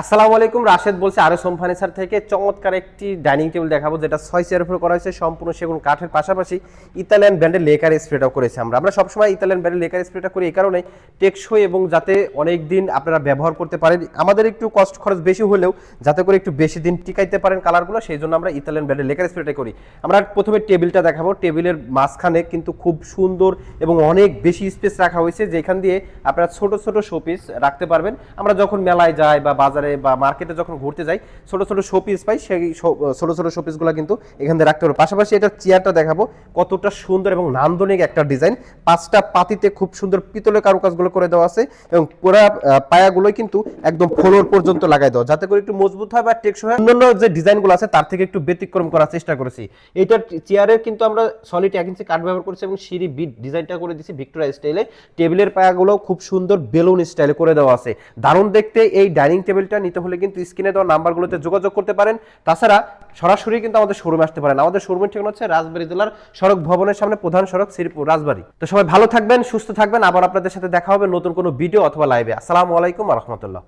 আসসালামু আলাইকুম, রাশেদ বলছি আরএস হোম ফার্নিচার থেকে। চমৎকার একটি ডাইনিং টেবিল দেখাবো যেটা 6 চেয়ারের উপর করা হয়েছে, সম্পূর্ণ সেগুন কাঠের পাশাপাশি ইতালিয়ান ব্র্যান্ডের লেকার স্প্রেটাও করেছি। আমরা সবসময় ইতালিয়ান ব্র্যান্ডের লেকার স্প্রেটা করি এই কারণে টেকসই এবং যাতে অনেক দিন আপনারা ব্যবহার করতে পারেন। আমাদের একটু কস্ট খরচ বেশি হলেও যাতে করে একটু বেশি দিন টিকাইতে পারেন কালারগুলো, সেই জন্য আমরা ইতালিয়ান ব্র্যান্ডের লেকার স্প্রেটা করি। আমরা প্রথমে টেবিলটা দেখাবো। টেবিলের মাঝখানে কিন্তু খুব সুন্দর এবং অনেক বেশি স্পেস রাখা হয়েছে, যেখান দিয়ে আপনারা ছোট ছোট শোপিস রাখতে পারবেন। আমরা যখন মেলায় যাই বা বাজারে বা মার্কেটে যখন ঘুরতে যাই ছোট ছোট শোপিস পাই, সেই ছোট ছোট শোপিসগুলো কিন্তু এখান থেকে রাখতে পারবো। পাশাপাশি এটা চেয়ারটা দেখাবো কতটা সুন্দর এবং নান্দনিক একটা ডিজাইন। 5টা পাতিতে খুব সুন্দর পিতলের কারুকাজগুলো করে দেওয়া আছে এবং পুরো পায়াগুলো কিন্তু একদম ফ্লোর পর্যন্ত লাগাই দেওয়া, যাতে করে একটু মজবুত হয় বা টেকসই হয়। অন্যান্য যে ডিজাইনগুলো আছে তার থেকে একটু ব্যতিক্রম করার চেষ্টা করেছি। এইটার চেয়ারের কিন্তু আমরা সলিড 1 ইঞ্চি কাঠ ব্যবহার করেছি এবং সিঁড়ি বিট ডিজাইনটা করে দিয়েছি ভিক্টোরিয়া স্টাইলে। টেবিলের পায়াগুলো খুব সুন্দর বেলুন স্টাইলে করে দেওয়া আছে, দারুণ দেখতে। এই ডাইনিং টেবিলটা নিতে হলে কিন্তু স্ক্রিনে দেওয়া নাম্বারগুলোতে যোগাযোগ করতে পারেন। তাছাড়া সরাসরি কিন্তু আমাদের শোরুমে আসতে পারেন। আমাদের শোরুমের ঠিকানা হচ্ছে রাজবাড়ী জেলার সড়ক ভবনের সামনে, প্রধান সড়ক, শ্রীপুর, রাজবাড়ী। তো সবাই ভালো থাকবেন, সুস্থ থাকবেন। আবার আপনাদের সাথে দেখা হবে নতুন কোনো ভিডিও অথবা লাইভে। আসসালামু আলাইকুম ওয়া রাহমাতুল্লাহ।